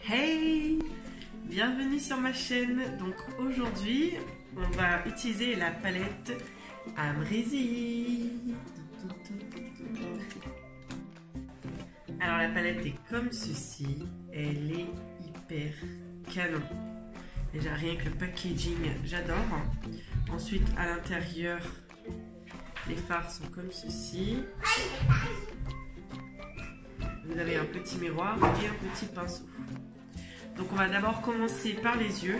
Hey! Bienvenue sur ma chaîne. Donc aujourd'hui, on va utiliser la palette Amrezy. Alors la palette est comme ceci. Elle est hyper canon. Déjà rien que le packaging, j'adore. Ensuite à l'intérieur, les fards sont comme ceci. Vous avez un petit miroir et un petit pinceau. Donc on va d'abord commencer par les yeux.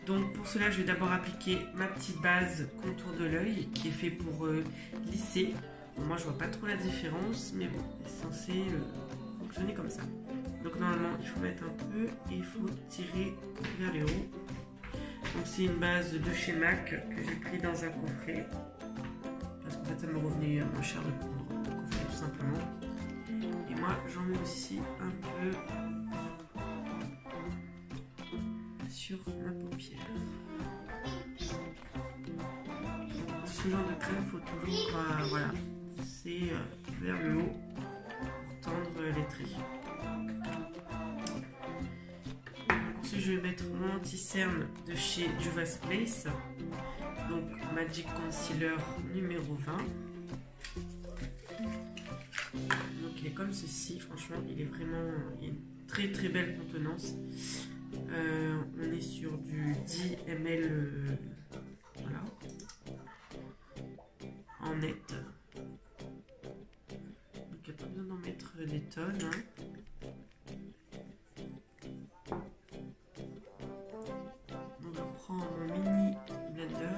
Donc pour cela je vais d'abord appliquer ma petite base contour de l'œil qui est fait pour lisser. Bon, moi je vois pas trop la différence, mais bon, c'est censé fonctionner comme ça. Donc normalement il faut mettre un peu et il faut tirer vers le haut. Donc c'est une base de chez MAC que j'ai pris dans un coffret. Parce qu'en fait ça me revenait moins cher de prendre un coffret tout simplement. Et moi j'en mets aussi un peu sur ma paupière. Ce genre de crème, il faut toujours voilà, c'est vers le haut pour tendre les traits. Ensuite, je vais mettre mon anti-cerne de chez Juvia's Place, donc Magic Concealer numéro 20. Donc il est comme ceci, franchement, il est vraiment, il a une très très belle contenance. On est sur du 10 ml voilà, en net. Donc il n'y a pas besoin d'en mettre des tonnes. Donc je prends mon mini blender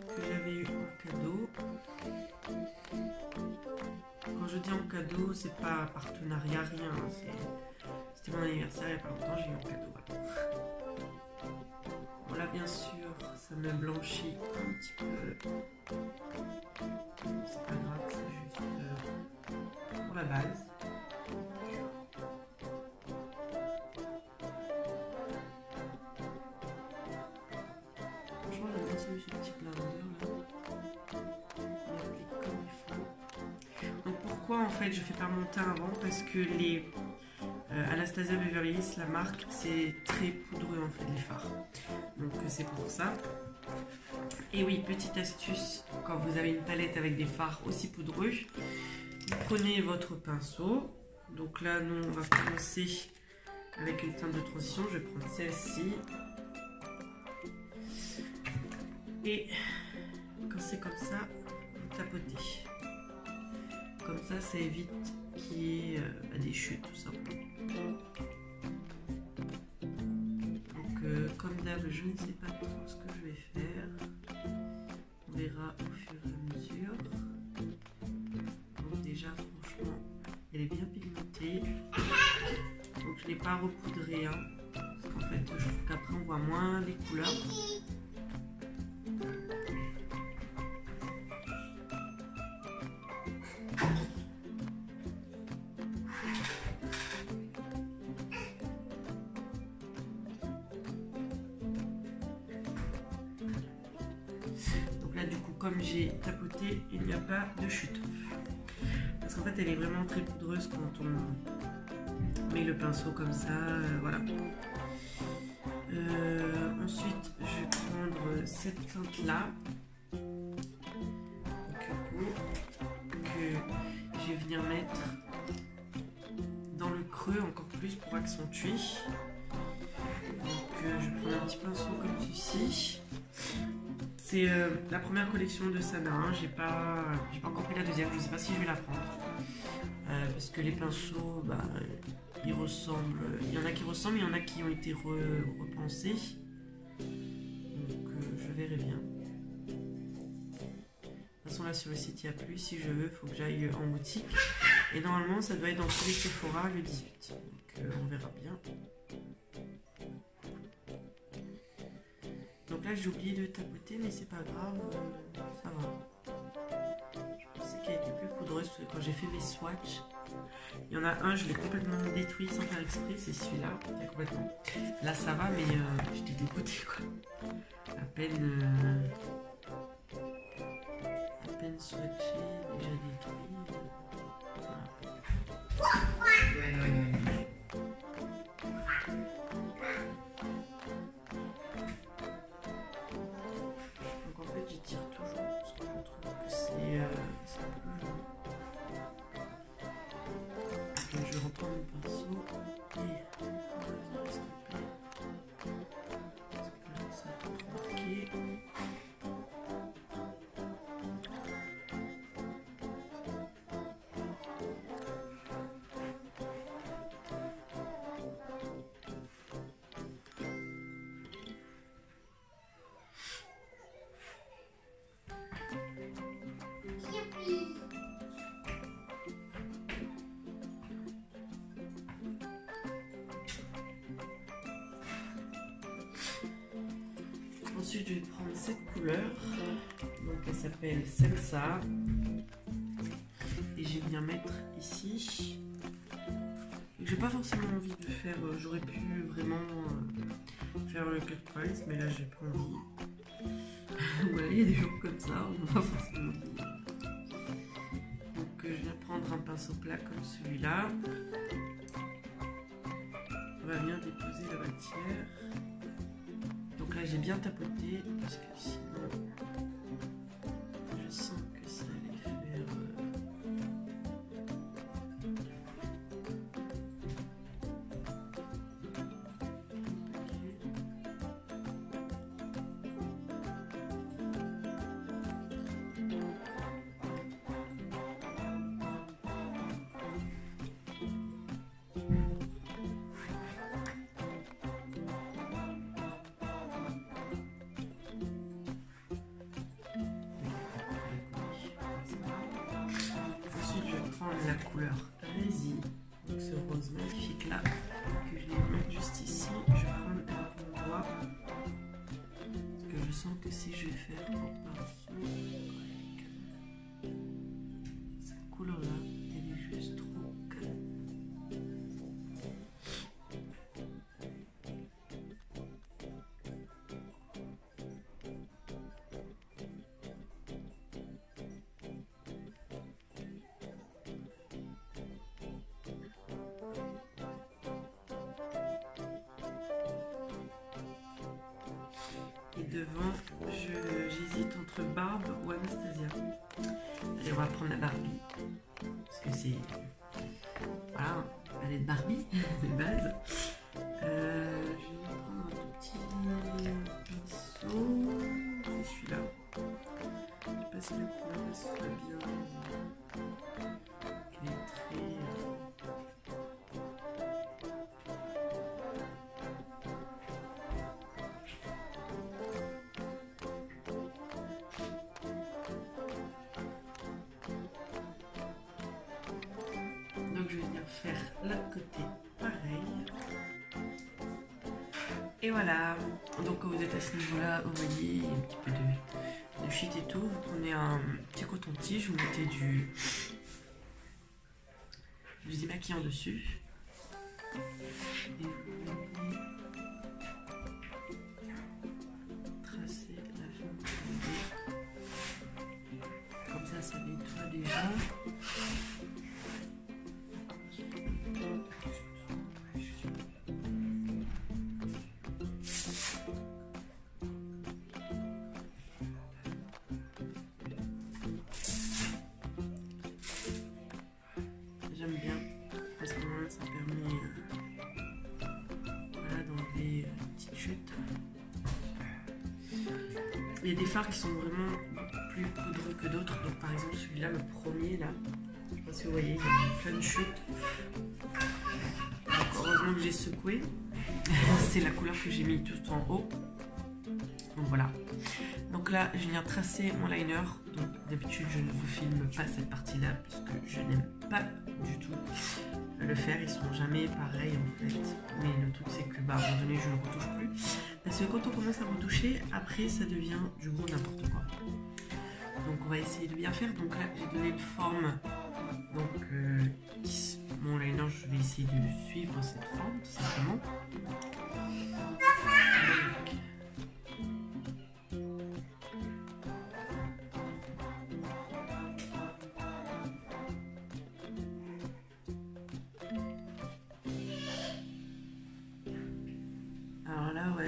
que j'avais eu en cadeau. Quand je dis en cadeau, c'est pas partenariat, rien. C'était mon anniversaire il n'y a pas longtemps, j'ai eu en cadeau. Voilà, bien sûr, ça me blanchit un petit peu. C'est pas grave, c'est juste pour la base. Franchement, j'aime bien ce petit blender là. Il applique comme il faut. Donc pourquoi en fait je fais pas mon teint avant? Parce que les Anastasia Beverly Hills, la marque, c'est très poudreux en fait les fards. Donc c'est pour ça. Et oui, petite astuce, quand vous avez une palette avec des fards aussi poudreux, vous prenez votre pinceau. Donc là, nous, on va commencer avec une teinte de transition. Je vais prendre celle-ci. Et quand c'est comme ça, vous tapotez. Comme ça évite qu'il y ait des chutes, tout simplement. Donc, comme d'hab, je ne sais pas trop ce que je vais faire. On verra au fur et à mesure. Donc déjà, franchement, elle est bien pigmentée. Donc je n'ai pas repoudré, hein, parce qu'en fait, je trouve qu'après, on voit moins les couleurs. Du coup, comme j'ai tapoté, il n'y a pas de chute. Parce qu'en fait, elle est vraiment très poudreuse quand on met le pinceau comme ça. Voilà. Ensuite, je vais prendre cette teinte-là. Que je vais venir mettre dans le creux encore plus pour accentuer. Donc, je prends un petit pinceau comme ceci. C'est la première collection de Sana, hein. J'ai pas encore pris la deuxième, je sais pas si je vais la prendre. Parce que les pinceaux, ils ressemblent. Il y en a qui ressemblent, il y en a qui ont été repensés. Donc je verrai bien. De toute façon là sur le site il n'y a plus, si je veux, il faut que j'aille en boutique. Et normalement ça doit être dans tous les Sephora le 18. Donc on verra bien. Donc là j'ai oublié de tapoter, mais c'est pas grave, ça va. Je pensais qu'elle était plus poudreuse parce que quand j'ai fait mes swatchs, il y en a un, je l'ai complètement détruit sans faire exprès, c'est celui-là, complètement. Là ça va, mais j'étais dégoûtée quoi. À peine swatché, déjà détruit. Voilà. Donc en fait j'étire toujours parce que je trouve que c'est un peu long. Donc, je reprends mon pinceau et on va venir estomper. Parce que là ça a trop marqué. Ensuite, je vais prendre cette couleur. Donc, elle s'appelle Sensa. Et je vais venir mettre ici. J'ai pas forcément envie de faire. J'aurais pu vraiment faire le cut price, mais là, j'ai pas envie. Voilà, il y a des jours comme ça, on n'a pas forcément envie. Donc, je viens prendre un pinceau plat comme celui-là. On va venir déposer la matière. Donc là j'ai bien tapoté parce que sinon je sens que ça allait faire la couleur Résy, donc ce rose magnifique là que je vais mettre juste ici. Je vais prendre un doigt parce que je sens que si je vais faire au pinceau cette couleur là elle est juste trop calme. Et devant, j'hésite entre Barbe ou Anastasia. Allez, on va prendre la Barbie. Parce que c'est... Voilà, elle est de Barbie, de base. Je vais prendre un tout petit pinceau. C'est celui-là. Je ne sais pas si la couleur soit bien. Elle est très... Donc je vais venir faire l'autre côté pareil. Et voilà. Donc quand vous êtes à ce niveau-là, vous voyez un petit peu de shit et tout. Vous prenez un petit coton-tige, vous mettez du démaquillant dessus. Et vous venez tracer la forme que vous voulez. Comme ça nettoie déjà. J'aime bien parce que ça permet voilà, d'enlever une petite chute. Il y a des fards qui sont vraiment plus poudreux que d'autres. Donc par exemple celui-là, le premier là, je sais pas si vous voyez, il y a plein de chutes. Donc heureusement que j'ai secoué. C'est la couleur que j'ai mis tout en haut. Donc voilà. Donc là, je viens tracer mon liner. Donc d'habitude, je ne vous filme pas cette partie-là parce que je n'aime pas du tout le faire. Ils sont jamais pareils en fait. Mais le truc, c'est que à un moment donné, je ne retouche plus. Parce que quand on commence à retoucher, après, ça devient du gros n'importe quoi. Donc on va essayer de bien faire. Donc là, j'ai donné une forme. Donc mon liner, je vais essayer de suivre cette forme tout simplement.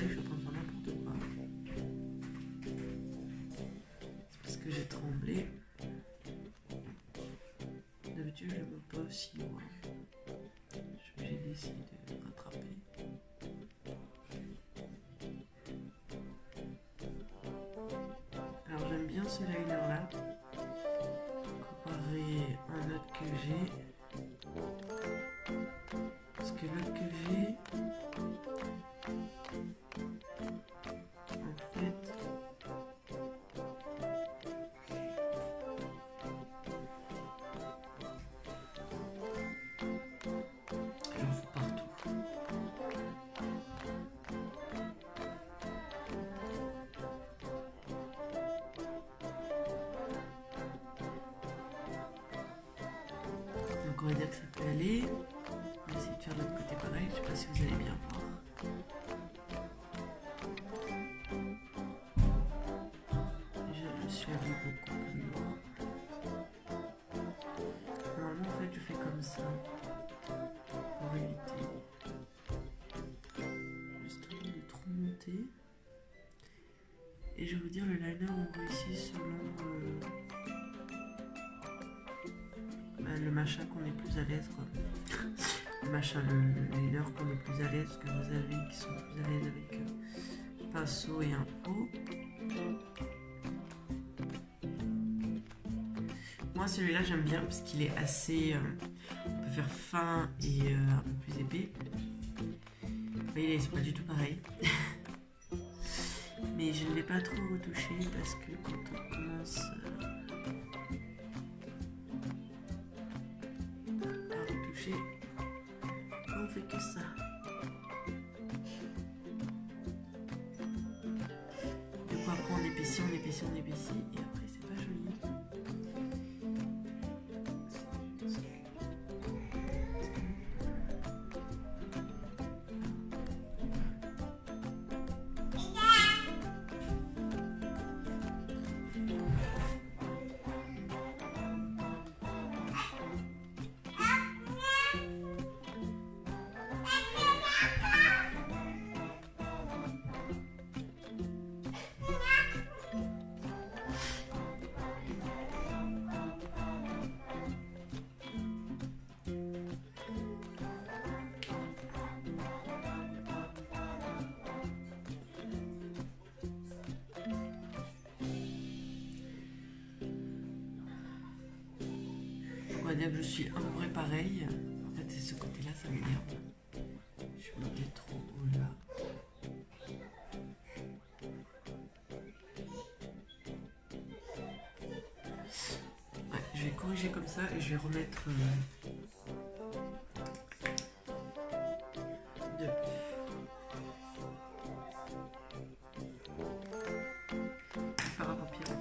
pareil, je suis en train de faire n'importe quoi. C'est parce que j'ai tremblé. D'habitude, je ne monte pas aussi loin. J'ai décidé de rattraper. Alors j'aime bien ce liner là, comparé à un autre que j'ai. Parce que l'autre que j'ai, en fait, j'en fous partout. Donc on va dire que ça peut aller. On va essayer de faire de l'autre côté pareil, je sais pas si vous allez bien voir. Je suis allée beaucoup plus loin. Normalement en fait je fais comme ça pour éviter justement de trop monter. Et je vais vous dire, le liner on réussit selon le machin qu'on est plus à l'aise quoi. Le machin, le liner qu'on est plus à l'aise, que vous avez qui sont plus à l'aise avec pinceau et un pot. Moi celui-là j'aime bien parce qu'il est assez, on peut faire fin et un peu plus épais. Vous voyez, c'est pas du tout pareil. Mais je ne vais pas trop retoucher parce que quand on commence à retoucher, on fait que ça. Du coup après on épaissit, on épaissit, on épaissit et après c'est pas joli. On va dire que je suis à peu près pareil. En fait, c'est ce côté-là, ça m'énerve. Je suis montée trop haut là. Ouais, je vais corriger comme ça et je vais remettre deux. Faire un papier en fait.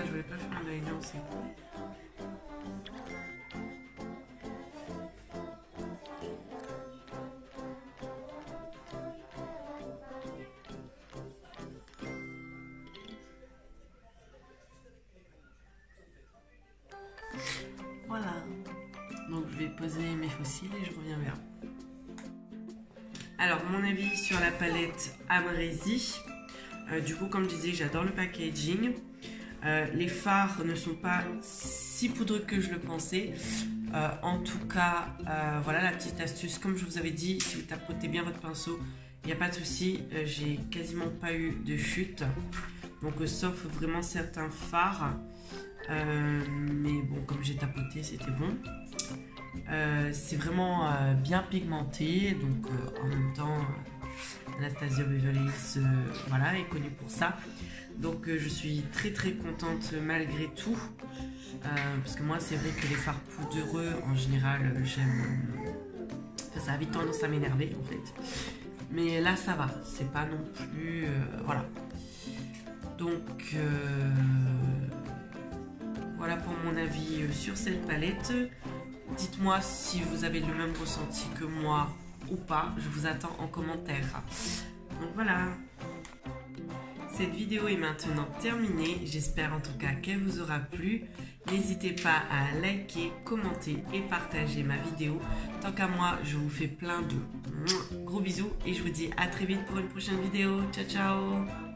Je voulais pas faire un liner aussi. Voilà. Donc je vais poser mes fossiles et je reviens vers vous. Alors mon avis sur la palette Amrezy. Du coup comme je disais, j'adore le packaging. Les fards ne sont pas si poudreux que je le pensais. En tout cas, voilà la petite astuce. Comme je vous avais dit, si vous tapotez bien votre pinceau, il n'y a pas de souci. J'ai quasiment pas eu de chute. Donc, sauf vraiment certains fards. Mais bon, comme j'ai tapoté, c'était bon. C'est vraiment bien pigmenté. Donc, en même temps, Anastasia Beverly Hills voilà, est connue pour ça. Donc je suis très très contente malgré tout, parce que moi c'est vrai que les fards poudreux en général Ça a vite tendance à m'énerver en fait. Mais là ça va, c'est pas non plus... voilà. Donc voilà pour mon avis sur cette palette. Dites-moi si vous avez le même ressenti que moi ou pas. Je vous attends en commentaire. Donc voilà. Cette vidéo est maintenant terminée. J'espère en tout cas qu'elle vous aura plu. N'hésitez pas à liker, commenter et partager ma vidéo. Tant qu'à moi, je vous fais plein de gros bisous et je vous dis à très vite pour une prochaine vidéo. Ciao, ciao!